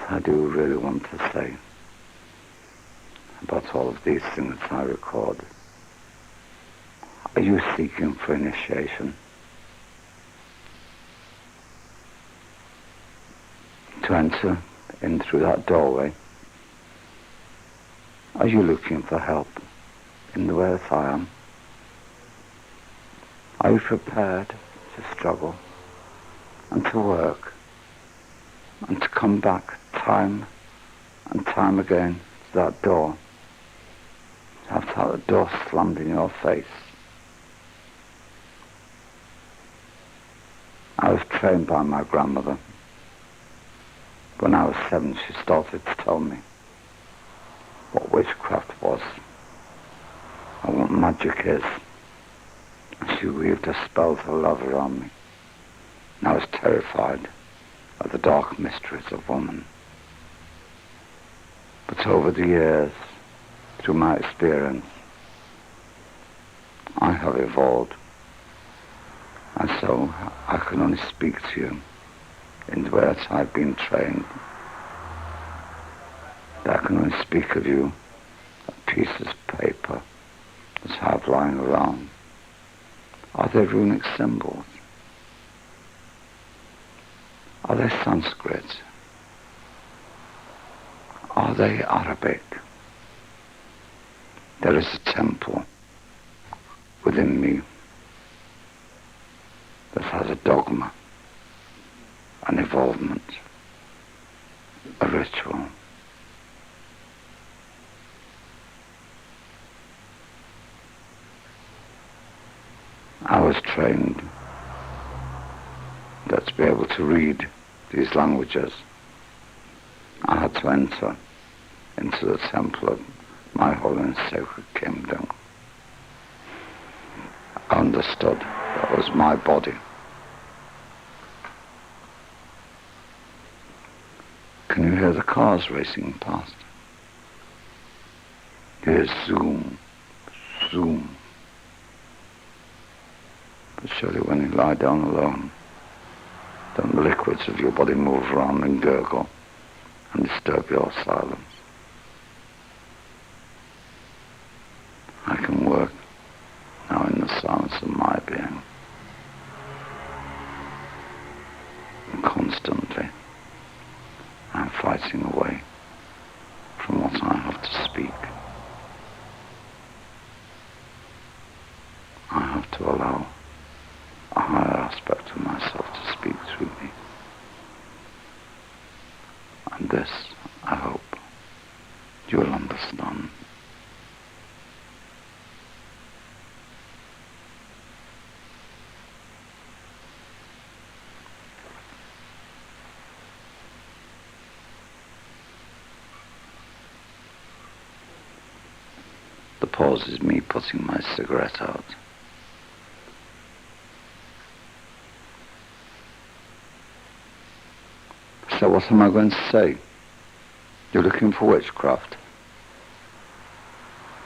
I do really want to say about all of these things I record. Are you seeking for initiation? To enter in through that doorway? Are you looking for help in the way that I am? Are you prepared to struggle and to work and to come back time and time again to that door, have to have the door slammed in your face? I was trained by my grandmother. When I was 7, she started to tell me what witchcraft was and what magic is. And she weaved a spell of love around me. And I was terrified of the dark mysteries of woman. But over the years, through my experience, I have evolved. And so I can only speak to you in the way that I've been trained. That I can only speak of you of pieces of paper that I have lying around. Are they runic symbols? Are they Sanskrit? Are they Arabic? There is a temple within me that has a dogma, an evolvement, a ritual. I was trained that to be able to read these languages, I had to enter into the temple of my holy and sacred kingdom. I understood that was my body. Can you hear the cars racing past? You hear zoom, zoom. But surely when you lie down alone, don't the liquids of your body move around and gurgle and disturb your silence? I can work now in the silence of my being. And constantly, I'm fighting away from what I have to speak. I have to allow a higher aspect of myself to speak through me. And this, I hope, you will understand. The pause is me putting my cigarette out. So what am I going to say? You're looking for witchcraft?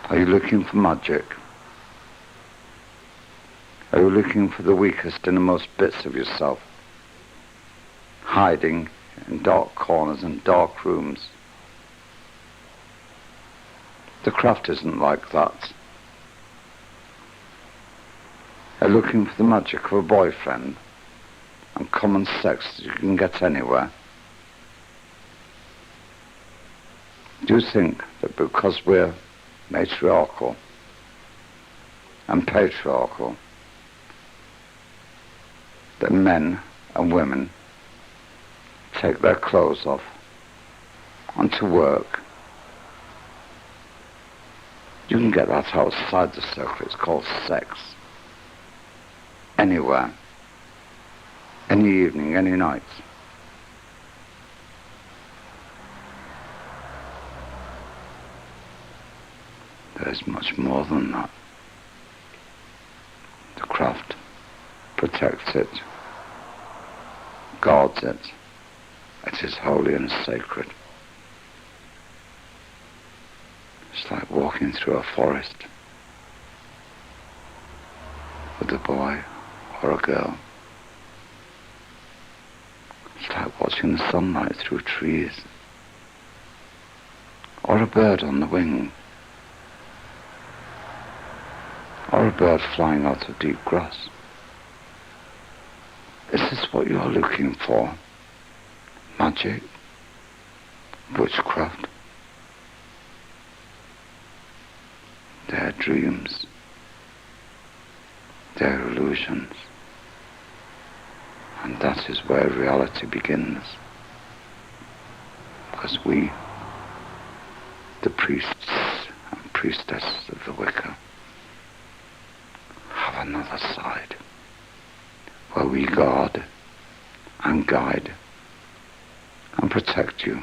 Are you looking for magic? Are you looking for the weakest, innermost bits of yourself, hiding in dark corners and dark rooms? The craft isn't like that. Are you looking for the magic of a boyfriend and common sex that you can get anywhere? Do you think that because we're matriarchal and patriarchal, that men and women take their clothes off and to work? You can get that outside the circle. It's called sex. Anywhere. Any evening, any night. There's much more than that. The craft protects it, guards it. It is holy and sacred. It's like walking through a forest with a boy or a girl. It's like watching the sunlight through trees or a bird on the wing, or a bird flying out of deep grass? Is this what you are looking for? Magic? Witchcraft? Their dreams, their illusions. And that is where reality begins. Because we, the priests and priestesses of the Wicca, have another side where we guard and guide and protect you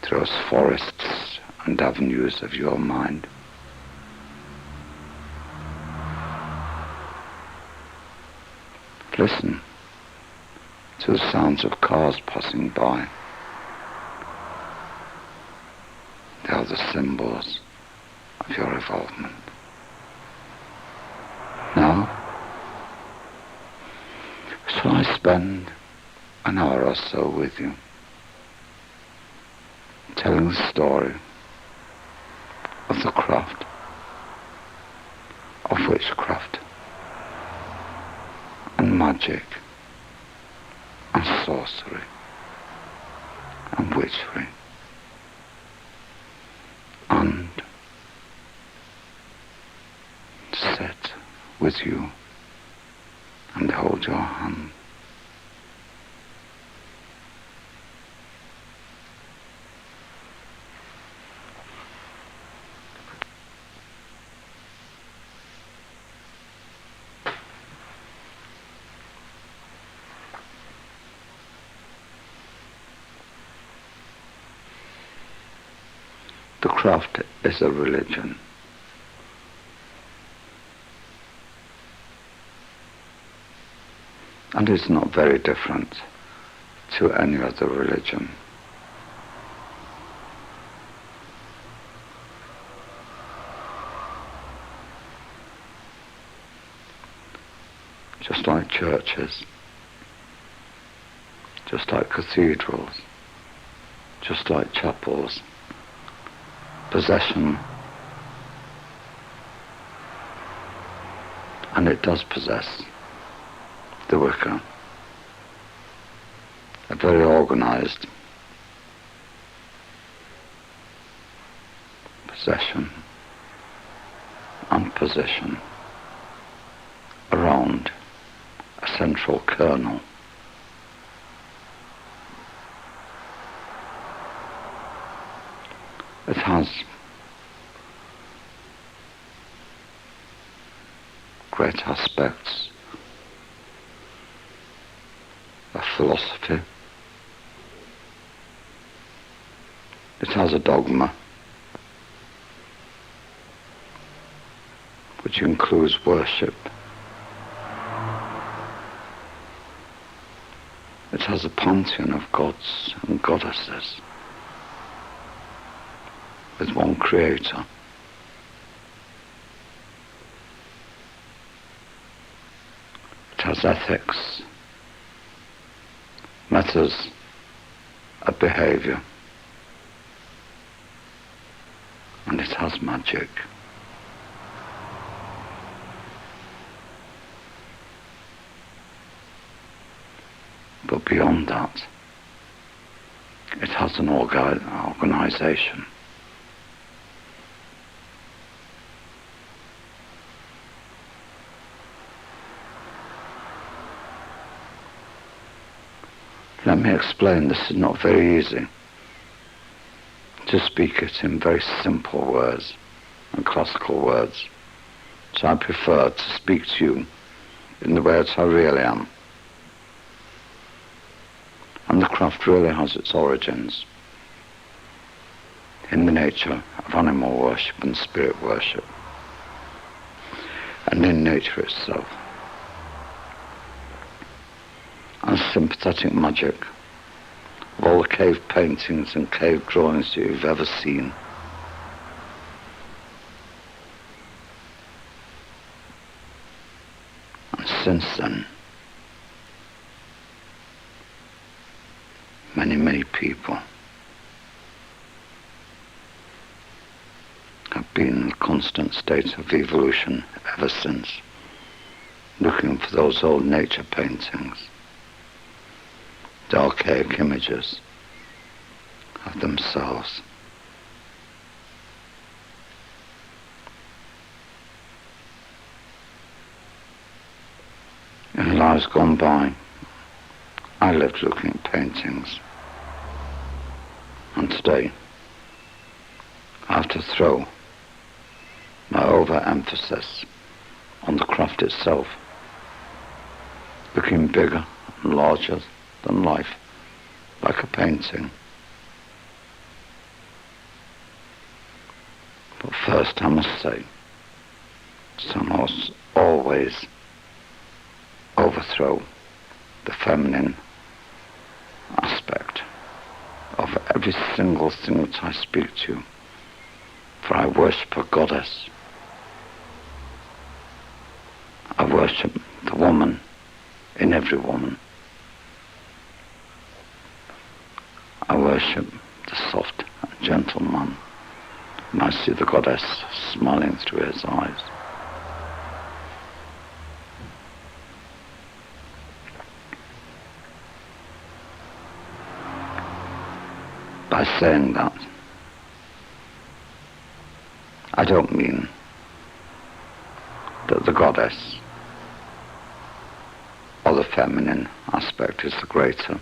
through those forests and avenues of your mind. Listen to the sounds of cars passing by. They are the symbols of your involvement. Now, shall I spend an hour or so with you, telling the story of the craft of witchcraft and magic and sorcery and witchery, and sit with you and hold your hand. The craft is a religion. And it's not very different to any other religion. Just like churches, just like cathedrals, just like chapels, possession, and it does possess the Wicca, a very organized possession and position around a central kernel. It has great aspects of philosophy. It has a dogma which includes worship. It has a pantheon of gods and goddesses with one creator. It has ethics, matters of behavior, and it has magic. But beyond that, it has an organization. Let me explain, this is not very easy to speak it in very simple words and classical words. So I prefer to speak to you in the words I really am. And the craft really has its origins in the nature of animal worship and spirit worship, and in nature itself. And sympathetic magic of all the cave paintings and cave drawings that you've ever seen. And since then, many people been in a constant state of evolution ever since, looking for those old nature paintings, the archaic images of themselves. In lives gone by, I lived looking at paintings, and today I have to throw my overemphasis on the craft itself, looking bigger and larger than life, like a painting. But first I must say, I must always overthrow the feminine aspect of every single thing that I speak to, for I worship a goddess. I worship the woman in every woman. I worship the soft and gentle man, and I see the goddess smiling through his eyes. By saying that, I don't mean that the goddess or the feminine aspect is the greater.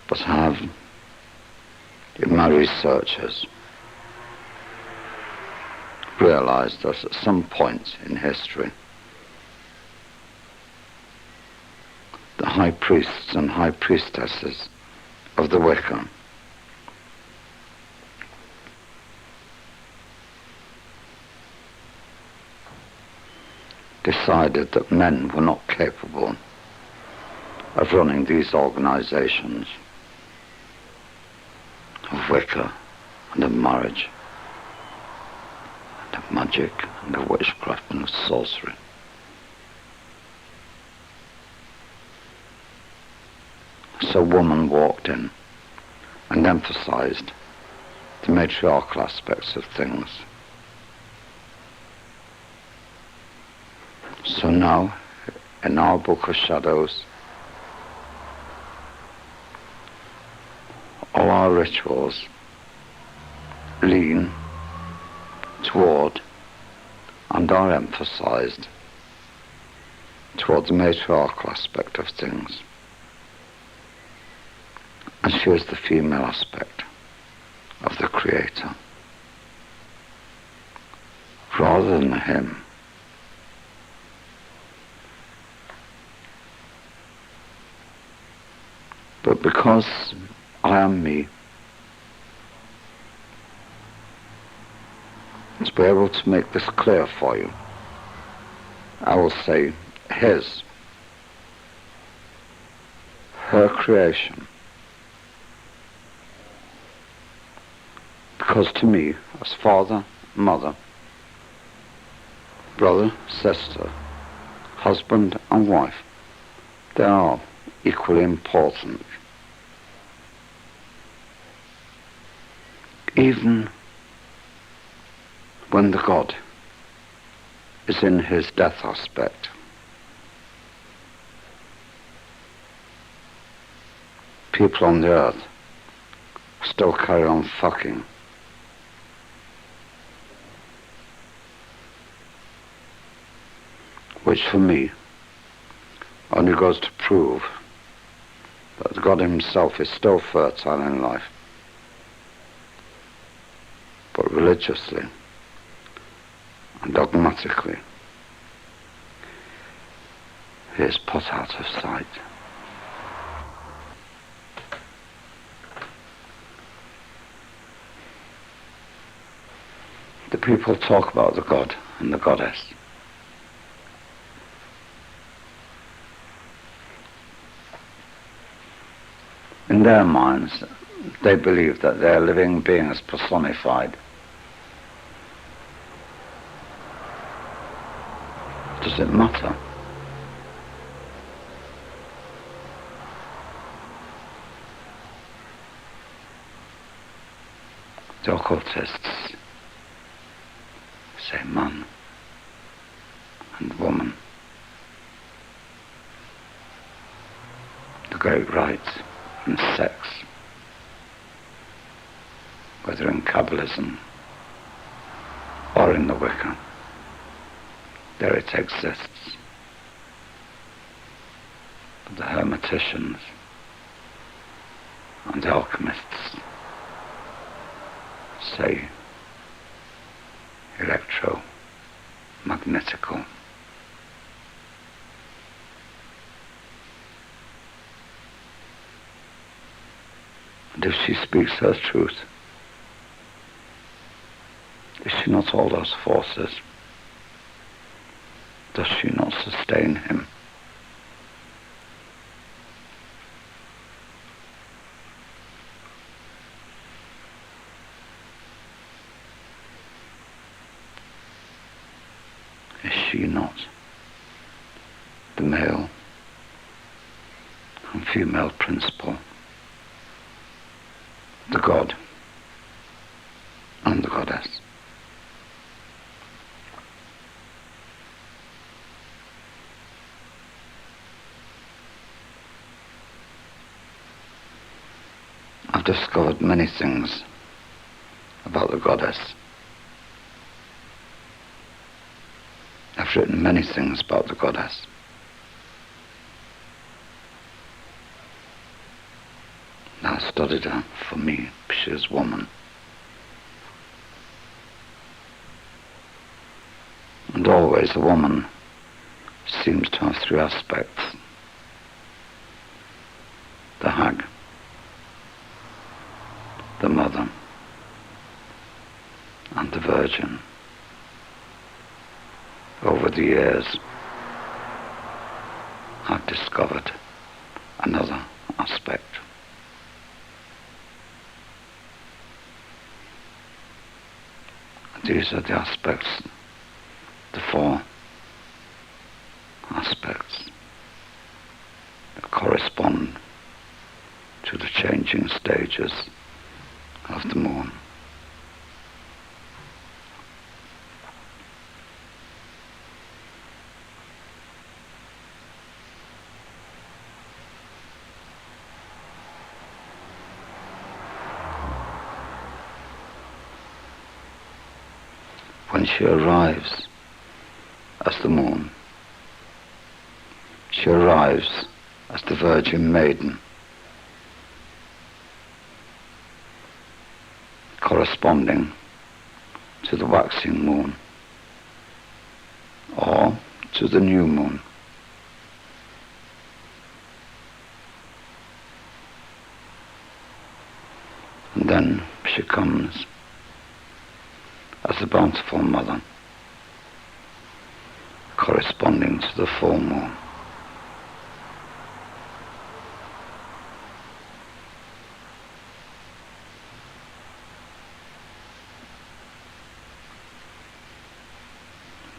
But I have, in my researches, realized that at some point in history, the high priests and high priestesses of the Wicca decided that men were not capable of running these organizations of Wicca and of marriage, and of magic, and of witchcraft, and of sorcery. So woman walked in and emphasized the matriarchal aspects of things. So now, in our Book of Shadows, all our rituals lean toward and are emphasized toward the matriarchal aspect of things. And she is the female aspect of the Creator, rather than him. But because I am me, to be able to make this clear for you, I will say his, her creation. Because to me, as father, mother, brother, sister, husband and wife, they are equally important. Even when the God is in his death aspect, people on the earth still carry on fucking. Which for me only goes to prove that God himself is still fertile in life, but religiously and dogmatically he is put out of sight. The people talk about the God and the goddess. In their minds, they believe that they are living beings personified. Does it matter? The occultists say man and woman. The great rites and sex, whether in Kabbalism or in the Wicca, there it exists. But the hermeticians and the alchemists say electromagnetical. And if she speaks her truth, is she not all those forces? Does she not sustain him? Is she not the male and female principle, the god and the goddess? I've discovered many things about the goddess. I've written many things about the goddess. I studied her. For me, she is woman. And always a woman seems to have three aspects. The hag, the mother, and the virgin. Over the years, I've discovered another aspect. These are the aspects, the four aspects that correspond to the changing stages of the moon. When she arrives as the moon, she arrives as the Virgin Maiden, corresponding to the waxing moon or to the new moon. And then she comes as the bountiful mother, corresponding to the full moon.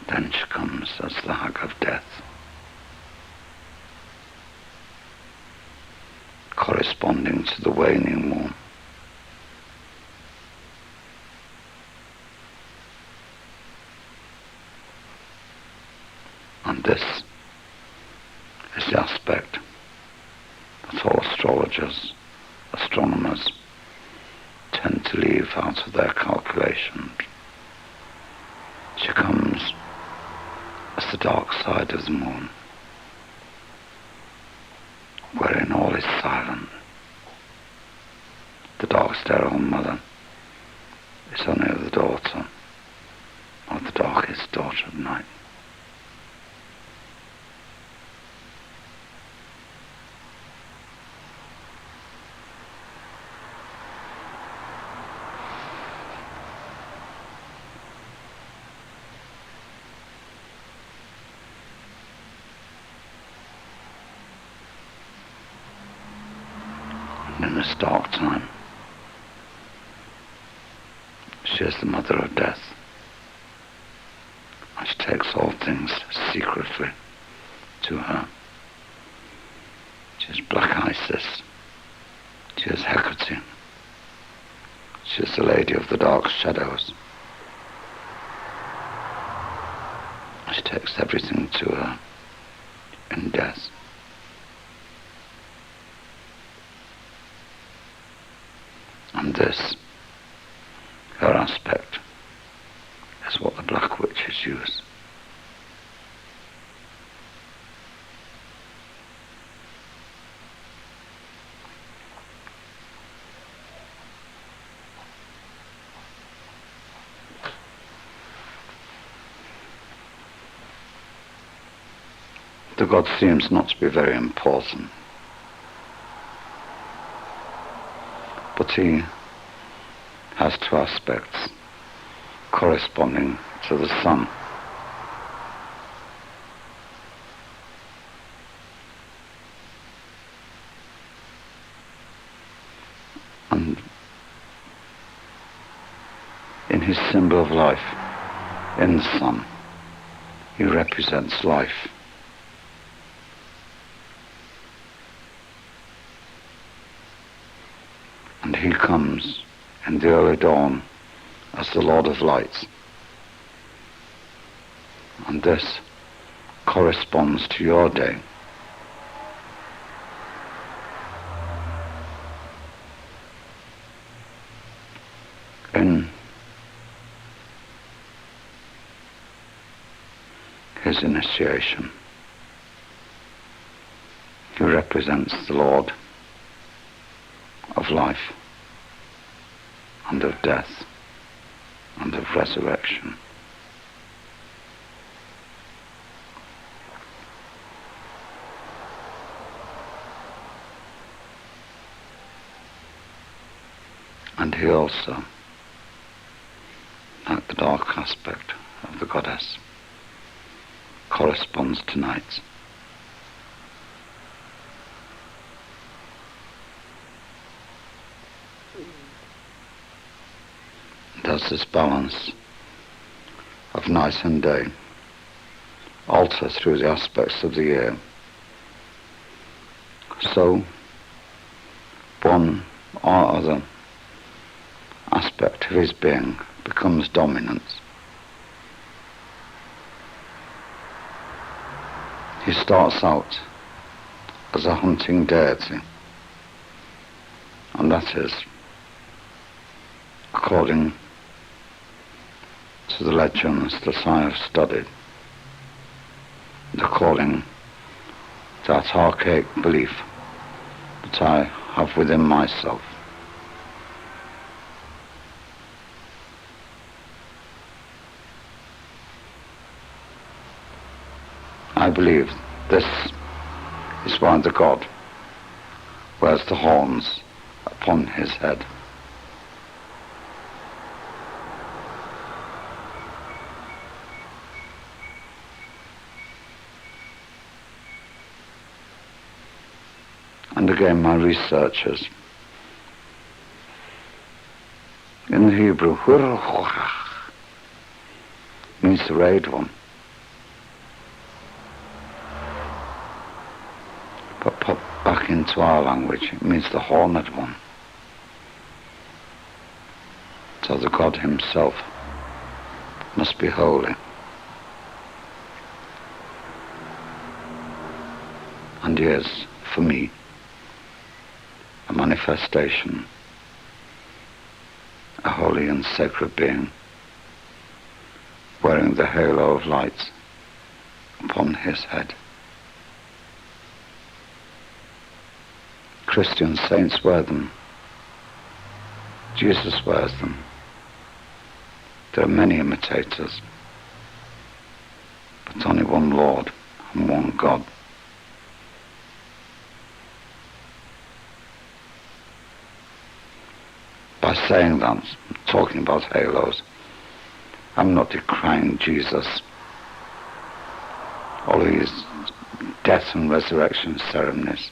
Then she comes as the hag of death, corresponding to the waning moon. And this is the aspect that all astrologers, astronomers tend to leave out of their calculations. She comes as the dark side of the moon, wherein all is silent. The dark sterile mother is only the daughter of the darkest daughter of night. In this dark time, she is the mother of death, and she takes all things secretly to her. She is Black Isis, she is Hecate, She's the lady of the dark shadows. She takes everything to her in death. And this, her aspect, is what the Black Witches use. The god seems not to be very important, but he has two aspects corresponding to the sun. And in his symbol of life, in the sun, he represents life. And he comes in the early dawn as the Lord of Lights. And this corresponds to your day. In his initiation, he represents the Lord of life and of death and of resurrection. And he also, like the dark aspect of the goddess, corresponds to night. Does this balance of night and day alter through the aspects of the year? So, one or other aspect of his being becomes dominant. He starts out as a hunting deity, and that is, according to the legends that I have studied, according to that archaic belief that I have within myself. I believe this is why the god wears the horns upon his head. And again, my researchers, in the Hebrew, means the rayed one. But put back into our language, it means the horned one. So the God himself must be holy. And he is, for me, a manifestation, a holy and sacred being, wearing the halo of light upon his head. Christian saints wear them. Jesus wears them. There are many imitators, but only one Lord and one God. By saying that, talking about halos, I'm not decrying Jesus or his death and resurrection ceremonies.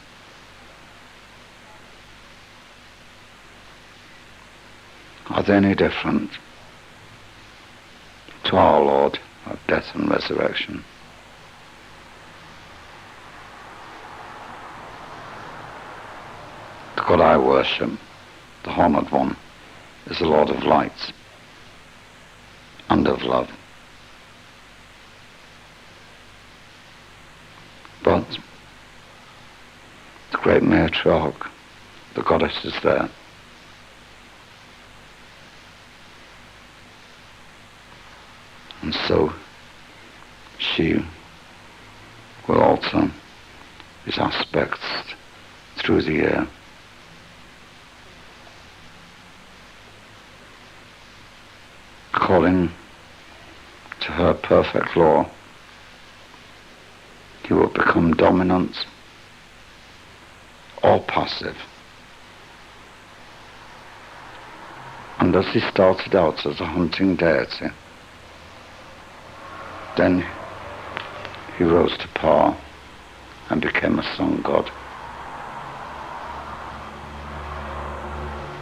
Are they any different to our Lord of death and resurrection? The God I worship, the honoured one, is the Lord of lights and of love. But the great matriarch, the goddess, is there. And so she will alter his aspects through the year. According to her perfect law, he will become dominant or passive. And as he started out as a hunting deity, then he rose to power and became a sun god.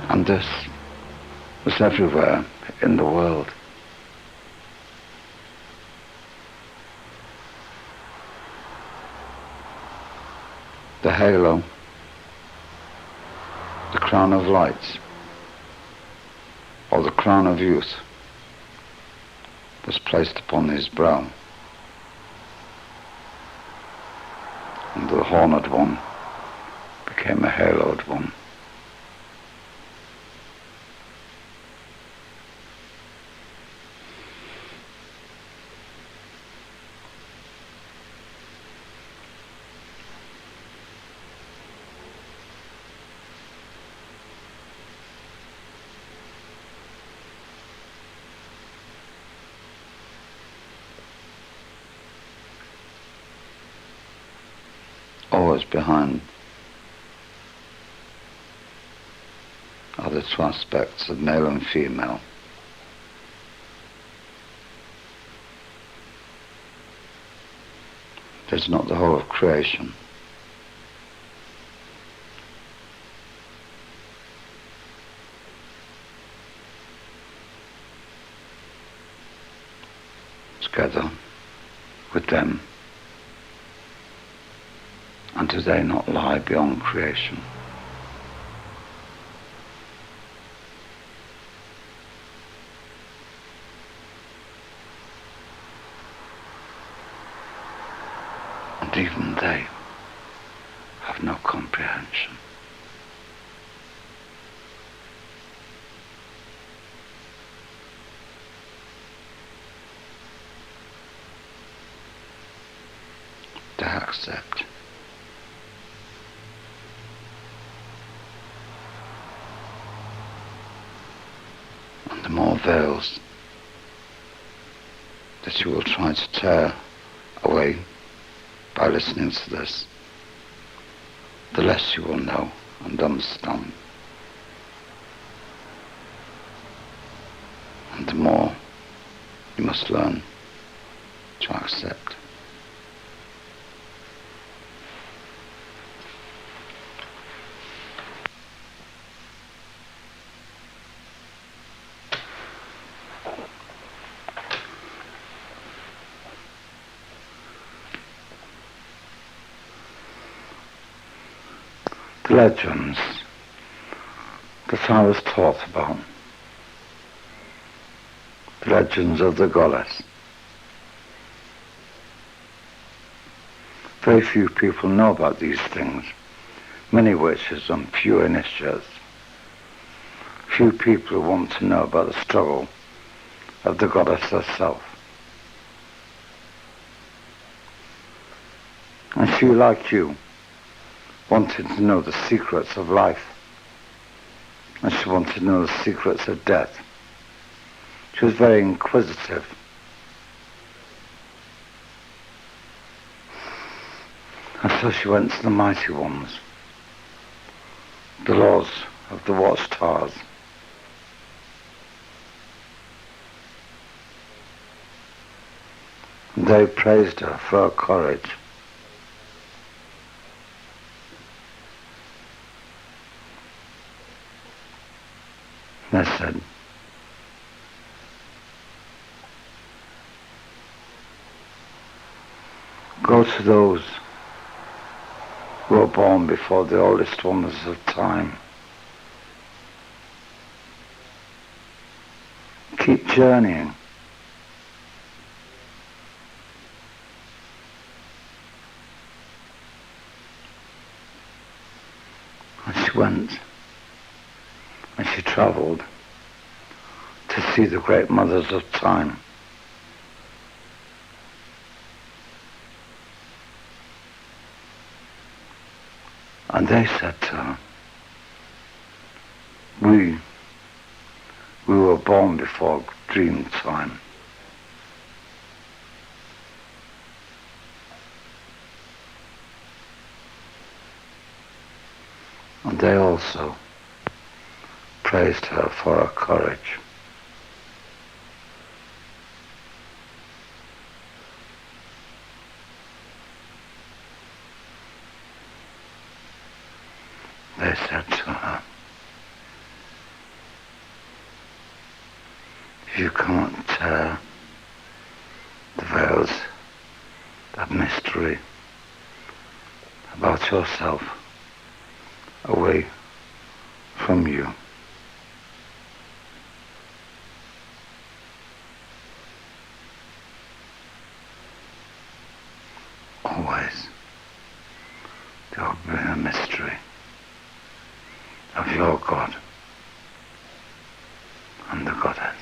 And this was everywhere in the world. The halo, the crown of lights, or the crown of youth, was placed upon his brow, and the horned one became a haloed one. Always behind are the two aspects of male and female. There's not the whole of creation. Together with them. And do they not lie beyond creation? And even they have no comprehension. They accept. And the more veils that you will try to tear away by listening to this, the less you will know and understand. And the more you must learn to accept. The legends that I was taught about, the legends of the goddess. Very few people know about these things, many witches and few initiates. Few people want to know about the struggle of the goddess herself. And few like you wanted to know the secrets of life, and she wanted to know the secrets of death. She was very inquisitive. And so she went to the mighty ones, the lords of the watchtowers. And they praised her for her courage. They said, go to those who were born before the oldest wonders of time. Keep journeying. And she went, and she travelled to see the great mothers of time. And they said to her, we were born before dream time. And they also praised her for her courage. They said to her, if you can't tear the veils of mystery about yourself away from you, always there will be a mystery of your God and the Goddess.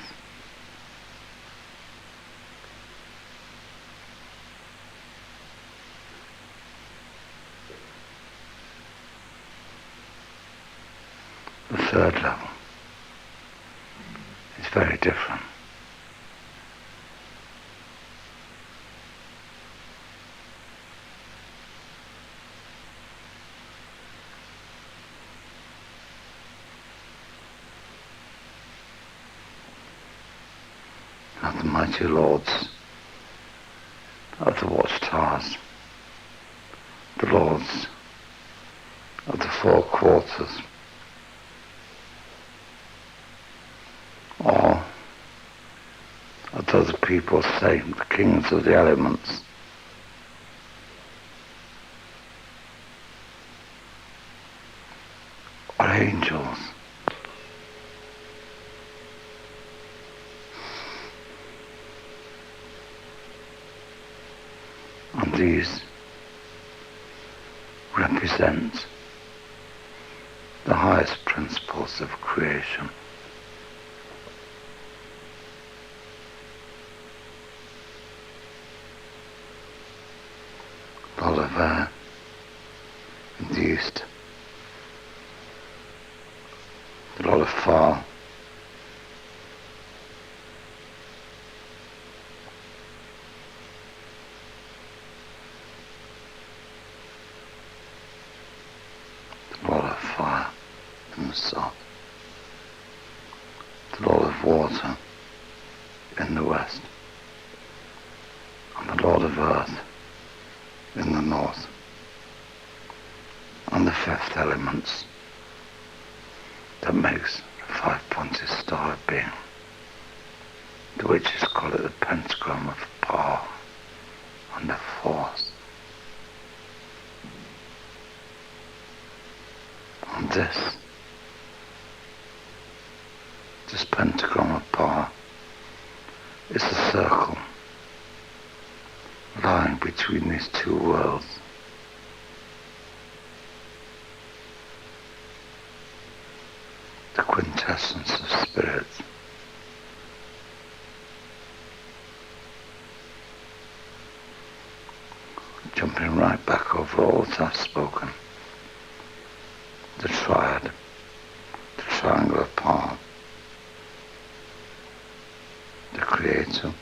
The third level is very different. Of the mighty lords of the watchtowers, the lords of the four quarters, or as other people say, the kings of the elements. Or angels. And these represent the highest principles of creation. Lord of air in the east, the Lord of fire, the Lord of fire in the south, the Lord of water in the west, and the Lord of earth in the north, and the fifth elements that makes the five-pointed star of being. The witches call it the pentagram of power and of force. And this pentagram of power is a circle lying between these two worlds. The quintessence of spirit. Jumping right back over all that I've spoken. The triad, the triangle of power, the Creator,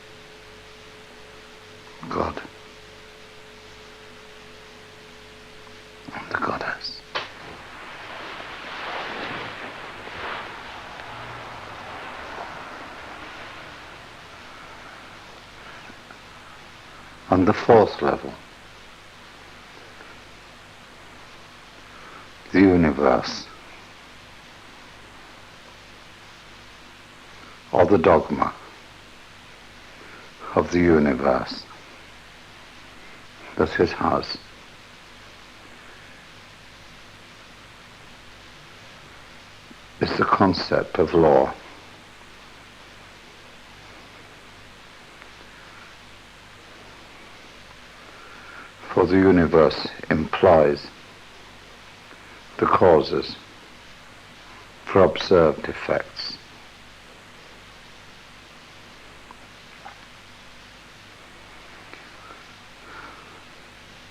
God, and the Goddess. On the fourth level, the universe, or the dogma of the universe that it has. Is the concept of law. For the universe implies the causes for observed effects.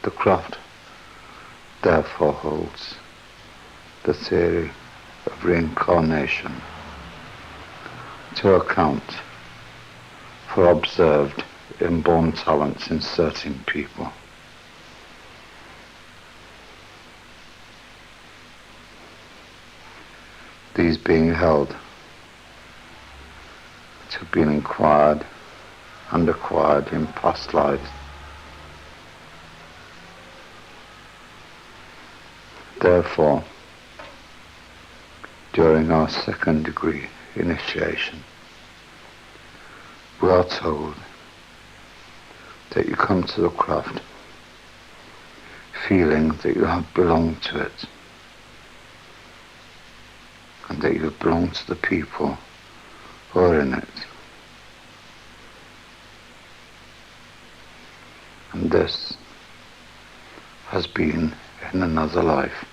The craft therefore holds the theory of reincarnation to account for observed inborn talents in certain people. These being held to have been acquired and acquired in past lives. Therefore, during our second degree initiation, we are told that you come to the craft feeling that you have belonged to it, and that you belong to the people who are in it. And this has been in another life.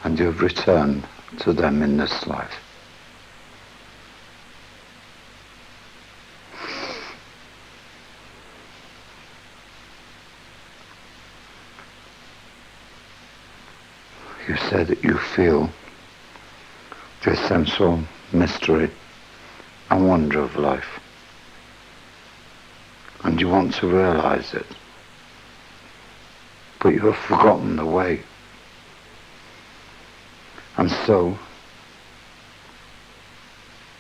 And you have returned to them in this life. You say that you feel the essential mystery and wonder of life, and you want to realize it, but you have forgotten the way. And so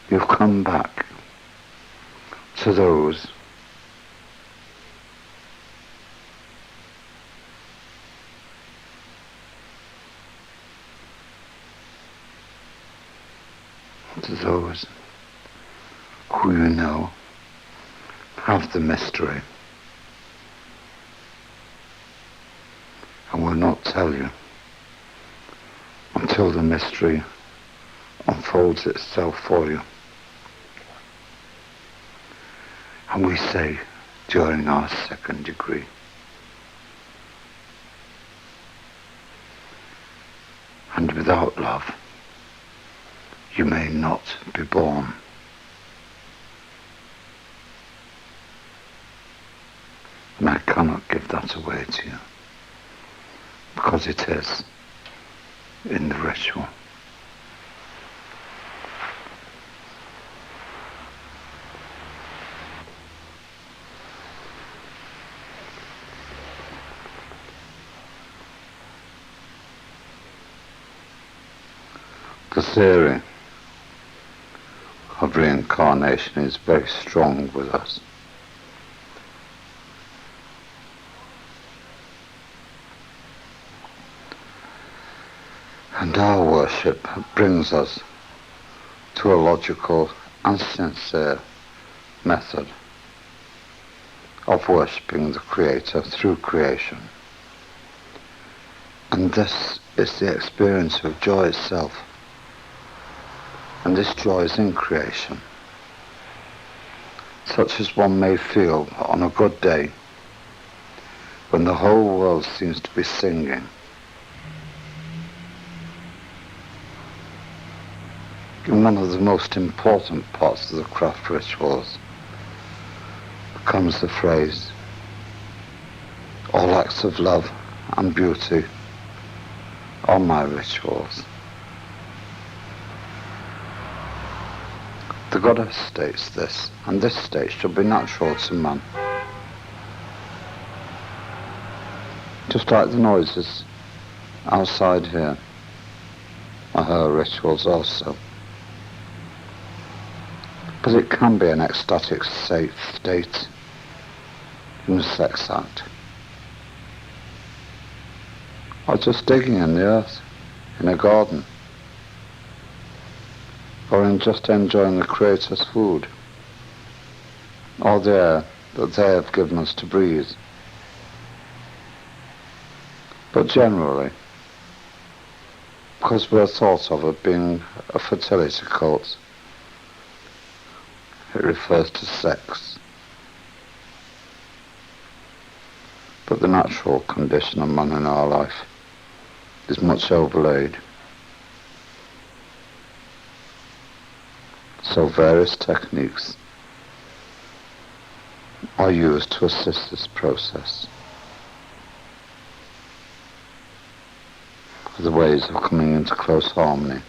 you've come back to those who you know have the mystery and will not tell you until the mystery unfolds itself for you. And we say during our second degree, and without love you may not be born. And I cannot give that away to you, because it is in the ritual. The theory of reincarnation is very strong with us. And our worship brings us to a logical and sincere method of worshipping the Creator through creation. And this is the experience of joy itself. And this joy is in creation, such as one may feel on a good day when the whole world seems to be singing. In one of the most important parts of the craft rituals comes the phrase, all acts of love and beauty are my rituals. The goddess states this, and this state should be natural to man. Just like the noises outside here are her rituals also. But it can be an ecstatic state in a sex act, or just digging in the earth in a garden, or in just enjoying the Creator's food, or the air that they have given us to breathe. But generally, because we're thought of as being a fertility cult, it refers to sex. But the natural condition of man in our life is much overlaid. So various techniques are used to assist this process. The ways of coming into close harmony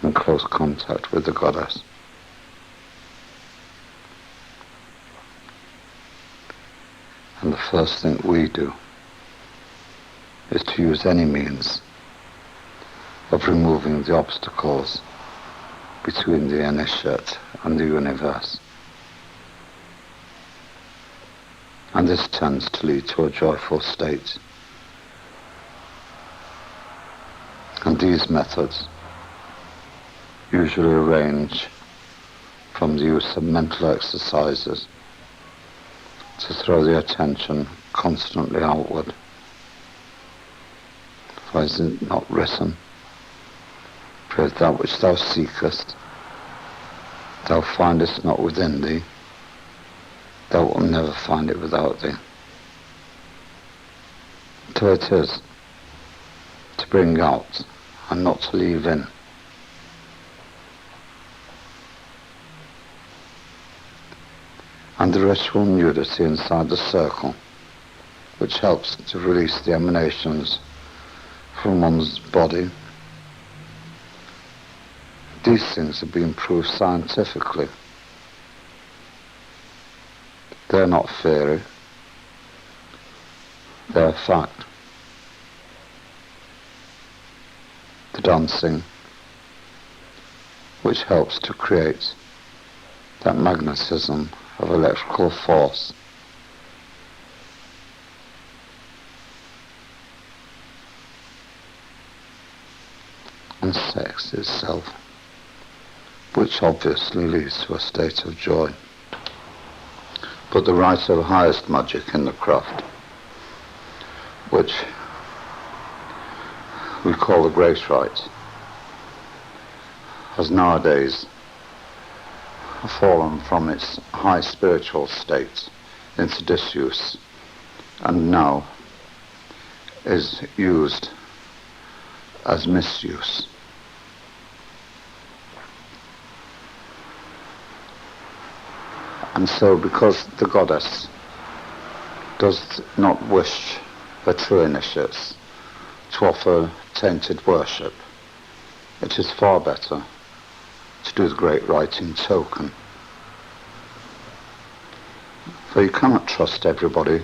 and close contact with the goddess. And the first thing we do is to use any means of removing the obstacles between the initiate and the universe. And this tends to lead to a joyful state. And these methods usually range from the use of mental exercises to throw the attention constantly outward. For is it not written, for that which thou seekest, thou findest not within thee, thou wilt never find it without thee. So it is to bring out and not to leave in. And the ritual nudity inside the circle, which helps to release the emanations from one's body. These things have been proved scientifically. They're not theory, they're fact. The dancing, which helps to create that magnetism of electrical force. And sex itself, which obviously leads to a state of joy. But the rite of highest magic in the craft, which we call the grace rite, has nowadays fallen from its high spiritual state into disuse, and now is used as misuse. And so, because the goddess does not wish her true initiates to offer tainted worship, it is far better to do the great rite in token. For you cannot trust everybody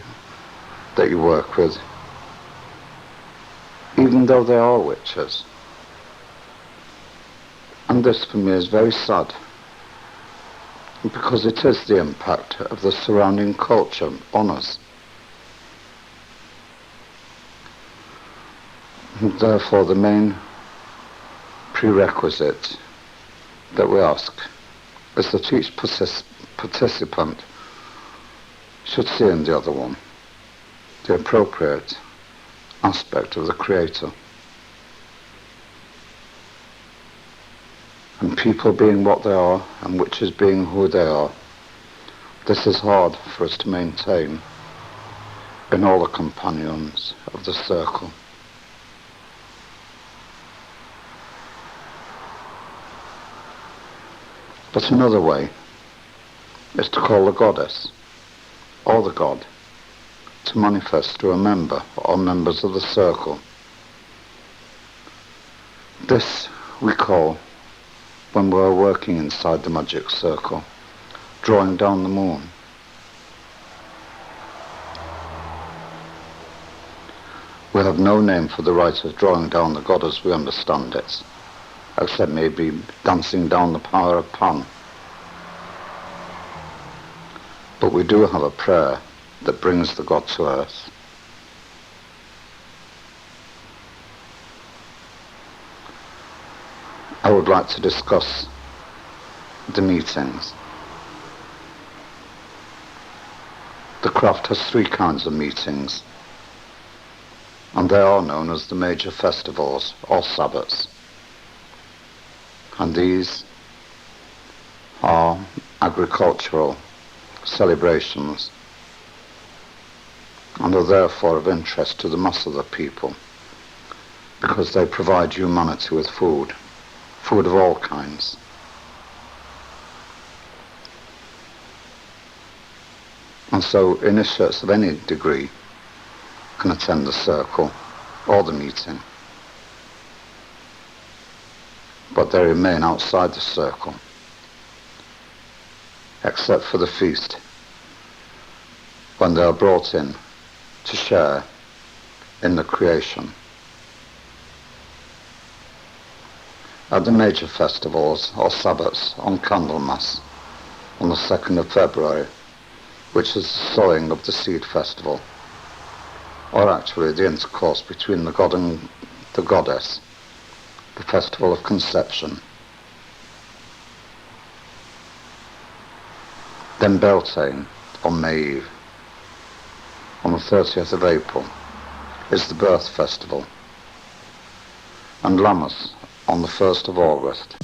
that you work with, even though they are witches. And this for me is very sad, because it is the impact of the surrounding culture on us. And therefore the main prerequisite that we ask is that each participant should see in the other one the appropriate aspect of the Creator. And people being what they are, and witches being who they are, this is hard for us to maintain in all the companions of the circle. But another way is to call the goddess, or the god, to manifest to a member or members of the circle. This we call, when we are working inside the magic circle, drawing down the moon. We have no name for the rite of drawing down the god as we understand it, except maybe dancing down the power of Pan. But we do have a prayer that brings the god to earth. I would like to discuss the meetings. The craft has 3 kinds of meetings, and they are known as the major festivals or Sabbats. And these are agricultural celebrations and are therefore of interest to the mass of the people, because they provide humanity with food of all kinds. And so initiates of any degree can attend the circle or the meeting, but they remain outside the circle, except for the feast, when they are brought in to share in the creation. At the major festivals or Sabbats on Candlemas on the 2nd of February, which is the sowing of the seed festival, or actually the intercourse between the god and the goddess, the festival of conception. Then Beltane on May Eve, on the 30th of April, is the birth festival, and Lammas on the 1st of August.